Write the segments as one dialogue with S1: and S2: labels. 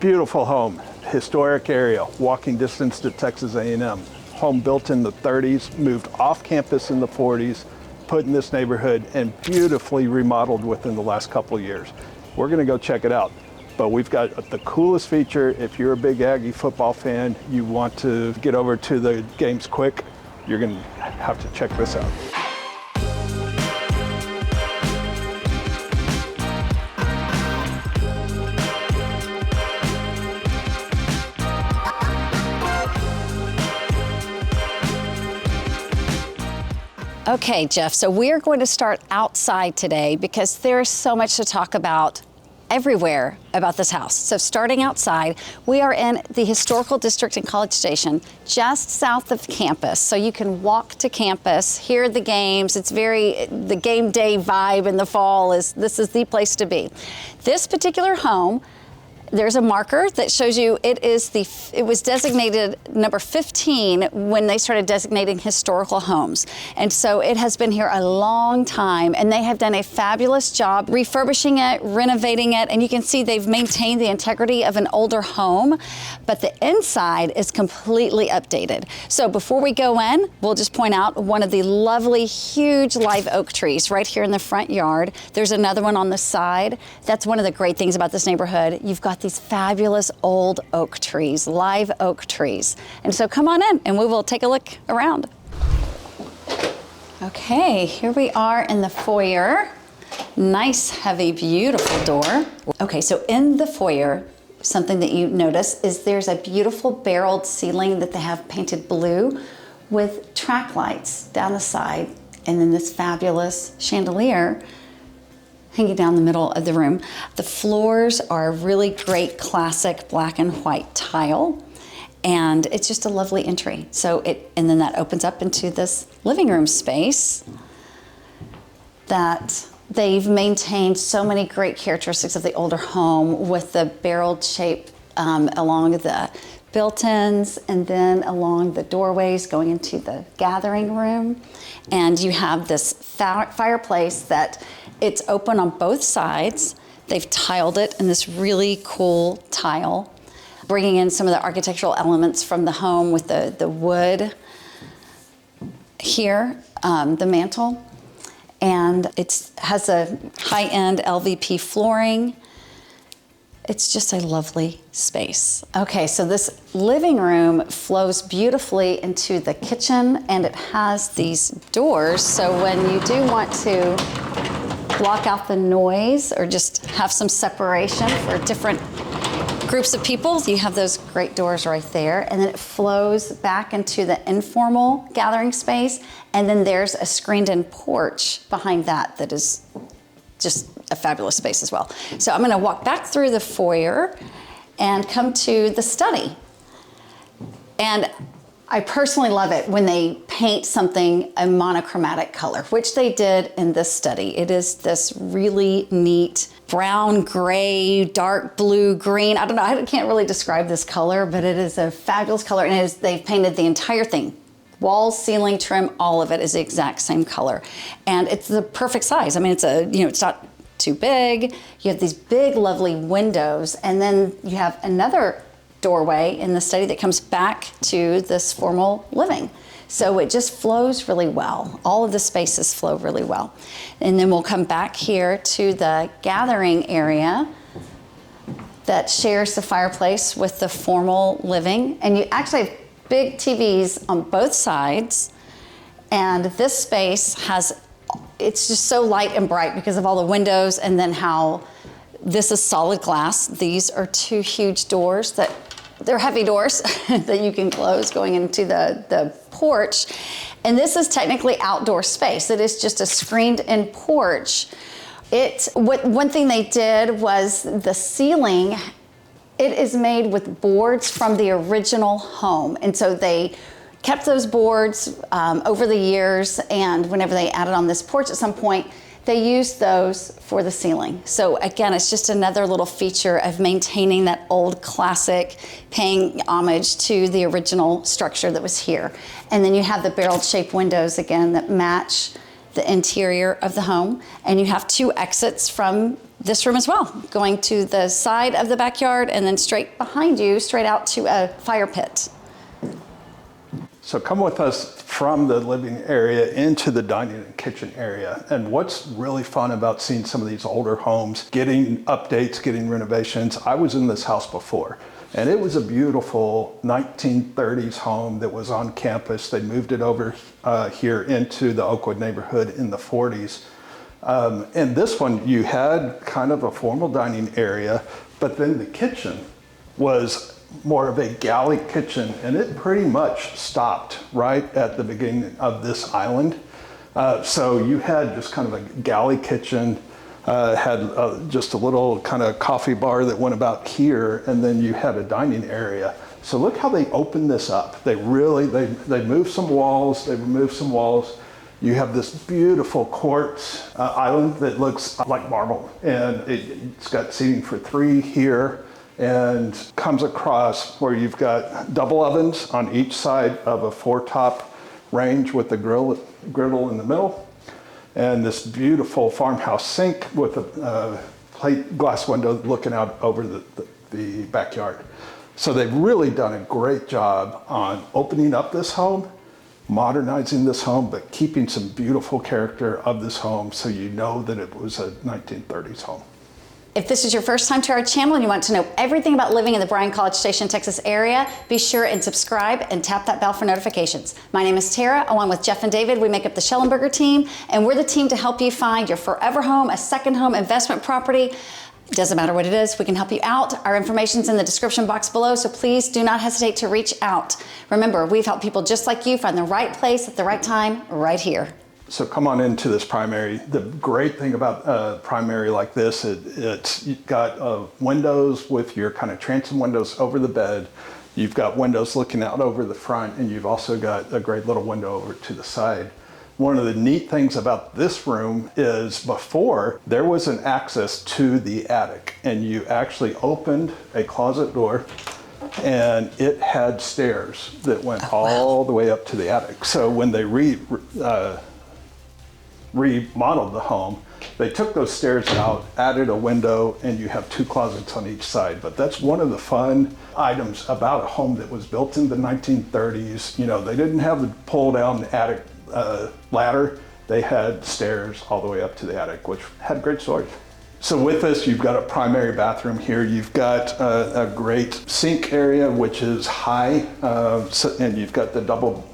S1: Beautiful home, historic area, walking distance to Texas A&M. Home built in the 30s, moved off campus in the 40s, put in this neighborhood, and beautifully remodeled within the last couple of years. We're gonna go check it out. But we've got the coolest feature. If you're a big Aggie football fan, you want to get over to the games quick, you're gonna have to check this out.
S2: Okay, Jeff, so we're going to start outside today because there's so much to talk about everywhere about this house. So starting outside, we are in the historical district in College Station, just south of campus. So you can walk to campus, hear the games. It's the game day vibe in the fall this is the place to be. This particular home, there's a marker that shows you it was designated number 15 when they started designating historical homes. And so it has been here a long time, and they have done a fabulous job refurbishing it, renovating it, and you can see they've maintained the integrity of an older home, but the inside is completely updated. So before we go in, we'll just point out one of the lovely, huge live oak trees right here in the front yard. There's another one on the side. That's one of the great things about this neighborhood. You've got these fabulous old oak trees, live oak trees. And so come on in and we will take a look around. Okay, here we are in the foyer. Nice, heavy, beautiful door. Okay, so in the foyer, something that you notice is there's a beautiful barreled ceiling that they have painted blue with track lights down the side, and then this fabulous chandelier hanging down the middle of the room. The floors are really great classic black and white tile, and it's just a lovely entry. And then that opens up into this living room space that they've maintained so many great characteristics of the older home with the barreled shape along the built-ins and then along the doorways going into the gathering room. And you have this fireplace that it's open on both sides. They've tiled it in this really cool tile, bringing in some of the architectural elements from the home with the wood here, the mantle. And it has a high-end LVP flooring. It's just a lovely space. Okay, so this living room flows beautifully into the kitchen, and it has these doors. So when you do want to block out the noise or just have some separation for different groups of people, you have those great doors right there. And then it flows back into the informal gathering space. And then there's a screened-in porch behind that is just a fabulous space as well. So I'm gonna walk back through the foyer and come to the study. And I personally love it when they paint something a monochromatic color, which they did in this study. It is this really neat brown, gray, dark blue, green. I don't know, I can't really describe this color, but it is a fabulous color, and they've painted the entire thing. Walls, ceiling, trim, all of it is the exact same color. And it's the perfect size. I mean, it's not too big. You have these big, lovely windows, and then you have another doorway in the study that comes back to this formal living. So it just flows really well. All of the spaces flow really well. And then we'll come back here to the gathering area that shares the fireplace with the formal living. And you actually have big TVs on both sides. And this space it's just so light and bright because of all the windows, and then how this is solid glass. These are two huge doors they're heavy doors that you can close going into the porch. And this is technically outdoor space. It is just a screened-in porch. One thing they did was the ceiling, it is made with boards from the original home. And so they kept those boards over the years, and whenever they added on this porch at some point, they used those for the ceiling. So again, it's just another little feature of maintaining that old classic, paying homage to the original structure that was here. And then you have the barreled shaped windows again that match the interior of the home. And you have two exits from this room as well, going to the side of the backyard and then straight behind you, straight out to a fire pit.
S1: So come with us from the living area into the dining and kitchen area. And what's really fun about seeing some of these older homes, getting updates, getting renovations. I was in this house before, and it was a beautiful 1930s home that was on campus. They moved it over here into the Oakwood neighborhood in the 40s. And this one, you had kind of a formal dining area, but then the kitchen was more of a galley kitchen, and it pretty much stopped right at the beginning of this island. So you had just kind of a galley kitchen, had just a little kind of coffee bar that went about here, and then you had a dining area. So look how they opened this up. They really, they moved some walls, they removed some walls. You have this beautiful quartz island that looks like marble, and it's got seating for 3 here, and comes across where you've got double ovens on each side of a 4-top range with the griddle in the middle, and this beautiful farmhouse sink with a plate glass window looking out over the backyard. So they've really done a great job on opening up this home, modernizing this home, but keeping some beautiful character of this home, so you know that it was a 1930s home.
S2: If this is your first time to our channel and you want to know everything about living in the Bryan-College Station, Texas area, be sure and subscribe and tap that bell for notifications. My name is Tara, along with Jeff and David. We make up the Schellenberger team, and we're the team to help you find your forever home, a second home, investment property. Doesn't matter what it is, we can help you out. Our information's in the description box below, so please do not hesitate to reach out. Remember, we've helped people just like you find the right place at the right time, right here.
S1: So come on into this primary. The great thing about a primary like this, you've got windows with your kind of transom windows over the bed. You've got windows looking out over the front, and you've also got a great little window over to the side. One of the neat things about this room is before there was an access to the attic, and you actually opened a closet door and it had stairs that went all the way up to the attic. So when they remodeled the home, they took those stairs out, added a window, and you have 2 closets on each side. But that's one of the fun items about a home that was built in the 1930s. You know, they didn't have the pull down attic ladder. They had stairs all the way up to the attic, which had great storage. So with this, you've got a primary bathroom here. You've got a great sink area, which is high, and you've got the double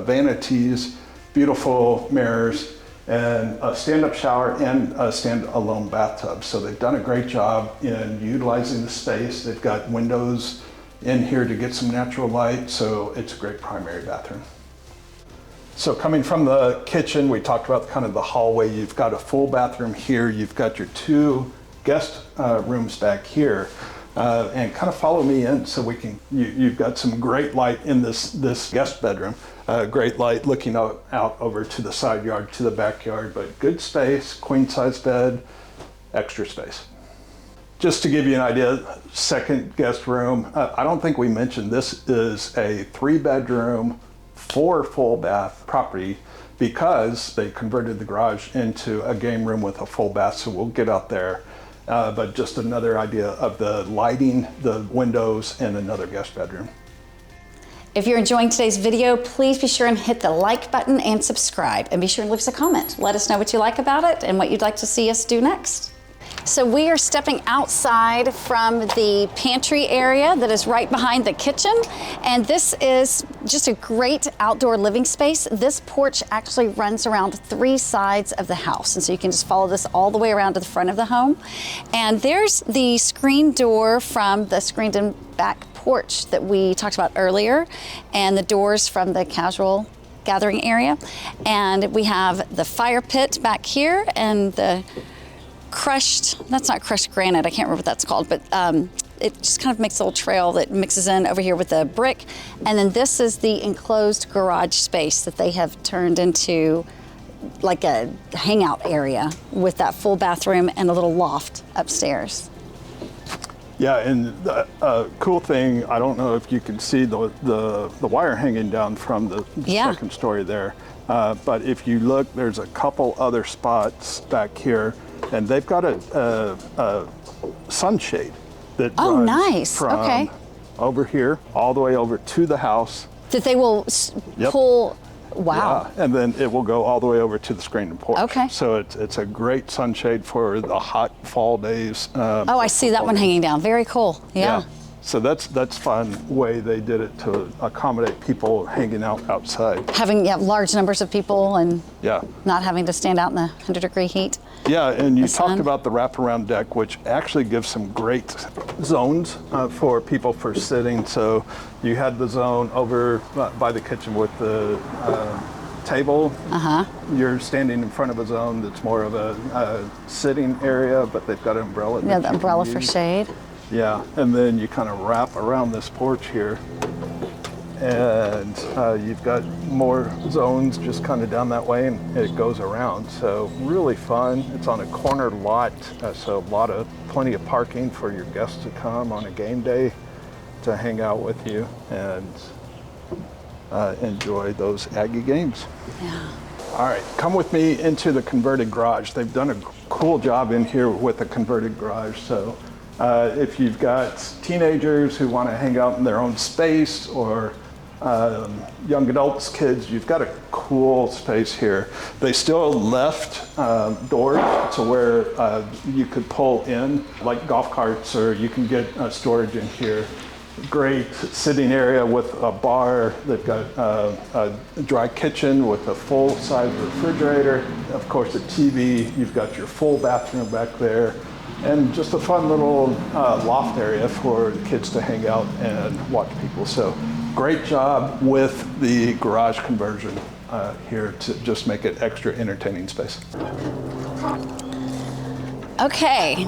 S1: vanities, beautiful mirrors, and a stand-up shower and a stand-alone bathtub. So they've done a great job in utilizing the space. They've got windows in here to get some natural light, so it's a great primary bathroom. So coming from the kitchen, we talked about kind of the hallway. You've got a full bathroom here. You've got your 2 guest rooms back here. And kind of follow me in so you've got some great light in this guest bedroom. Great light looking out over to the side yard, to the backyard, but good space, queen size bed, extra space. Just to give you an idea, second guest room, I don't think we mentioned this is a 3-bedroom, 4 full bath property because they converted the garage into a game room with a full bath, so we'll get out there. But just another idea of the lighting, the windows, and another guest bedroom.
S2: If you're enjoying today's video, please be sure and hit the like button and subscribe, and be sure and leave us a comment. Let us know what you like about it and what you'd like to see us do next. So we are stepping outside from the pantry area that is right behind the kitchen, and this is just a great outdoor living space. This porch actually runs around 3 sides of the house, and so you can just follow this all the way around to the front of the home. And there's the screen door from the screened-in back porch that we talked about earlier, and the doors from the casual gathering area. And we have the fire pit back here, and the that's not crushed granite, I can't remember what that's called, but it just kind of makes a little trail that mixes in over here with the brick. And then this is the enclosed garage space that they have turned into like a hangout area with that full bathroom and a little loft upstairs.
S1: Yeah, and the cool thing, I don't know if you can see the wire hanging down from the second story there, but if you look, there's a couple other spots back here And they've got a sunshade that
S2: Oh,
S1: runs
S2: nice.
S1: from
S2: Okay.
S1: over here all the way over to the house.
S2: That they will
S1: Yep.
S2: pull. Wow.
S1: Yeah, and then it will go all the way over to the screen and porch.
S2: Okay.
S1: So it's a great sunshade for the hot fall days.
S2: Oh, I see that one hanging down. Very cool. Yeah.
S1: So that's fun way they did it to accommodate people hanging out outside.
S2: Having large numbers of people and
S1: Yeah.
S2: not having to stand out in the 100-degree heat.
S1: Yeah, and you
S2: The sun.
S1: talked about the wraparound deck, which actually gives some great zones for people for sitting. So you had the zone over by the kitchen with the table. You're standing in front of a zone that's more of a sitting area, but they've got an umbrella.
S2: Yeah,
S1: that
S2: the
S1: you can
S2: umbrella for
S1: use.
S2: shade.
S1: Yeah, and then you kind of wrap around this porch here. And you've got more zones just kind of down that way, and it goes around. So really fun. It's on a corner lot, so plenty of parking for your guests to come on a game day to hang out with you and enjoy those Aggie games.
S2: Yeah.
S1: All right, come with me into the converted garage. They've done a cool job in here with the converted garage. So if you've got teenagers who want to hang out in their own space, or young adults, kids, you've got a cool space here. They still left doors to where you could pull in, like golf carts, or you can get storage in here. Great sitting area with a bar. They've got a dry kitchen with a full-size refrigerator. Of course, a TV. You've got your full bathroom back there. And just a fun little loft area for the kids to hang out and watch people. So great job with the garage conversion here to just make it extra entertaining space.
S2: Okay.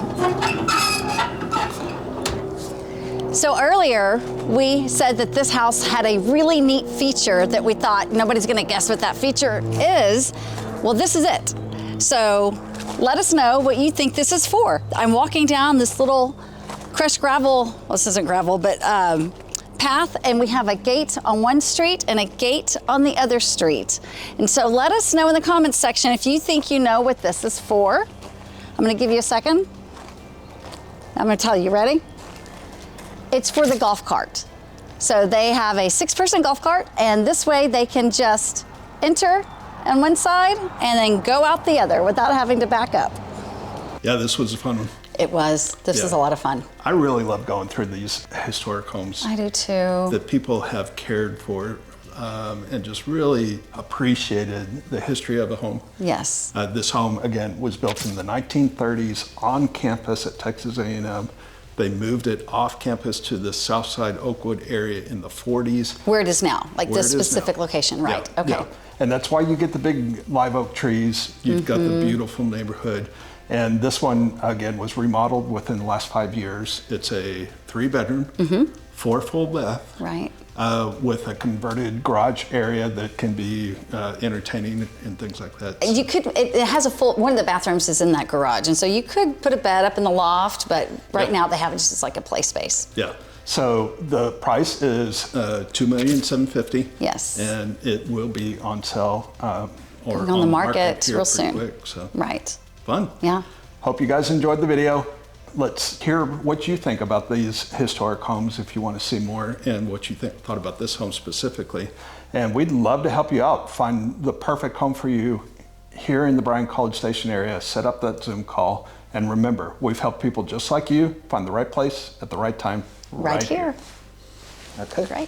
S2: So earlier, we said that this house had a really neat feature that we thought nobody's gonna guess what that feature is. Well, this is it. So let us know what you think this is for. I'm walking down this little crushed gravel, well, this isn't gravel, but path, and we have a gate on one street and a gate on the other street. And so let us know in the comments section if you think you know what this is for. I'm gonna give you a second. I'm gonna tell you, ready? It's for the golf cart. So they have a 6-person golf cart, and this way they can just enter on one side and then go out the other without having to back up.
S1: Yeah, this was a fun one.
S2: It was. This was a lot of fun.
S1: I really love going through these historic homes
S2: I do too.
S1: that people have cared for and just really appreciated the history of a home.
S2: Yes.
S1: This home, again, was built in the 1930s on campus at Texas A&M. They moved it off campus to the Southside Oakwood area in the 40s.
S2: Where it is now, like
S1: Where
S2: this
S1: it is
S2: specific
S1: now.
S2: location, right?
S1: Yeah,
S2: Okay.
S1: yeah. And that's why you get the big live oak trees. You've got the beautiful neighborhood. And this one, again, was remodeled within the last 5 years. It's a 3-bedroom, 4 full bath.
S2: Right.
S1: With a converted garage area that can be entertaining and things like that.
S2: You could, it has a full, one of the bathrooms is in that garage, and so you could put a bed up in the loft, but right now they have it just as like a play space.
S1: Yeah. So the price is $2,750,000.
S2: Yes.
S1: And it will be on sale or
S2: Going on the market
S1: here
S2: real
S1: pretty
S2: soon.
S1: quick, so
S2: Right.
S1: fun.
S2: Yeah.
S1: Hope you guys enjoyed the video. Let's hear what you think about these historic homes if you want to see more, and what you thought about this home specifically. And we'd love to help you out. Find the perfect home for you here in the Bryan College Station area. Set up that Zoom call. And remember, we've helped people just like you find the right place at the right time
S2: Right here.
S1: Okay.
S2: Great.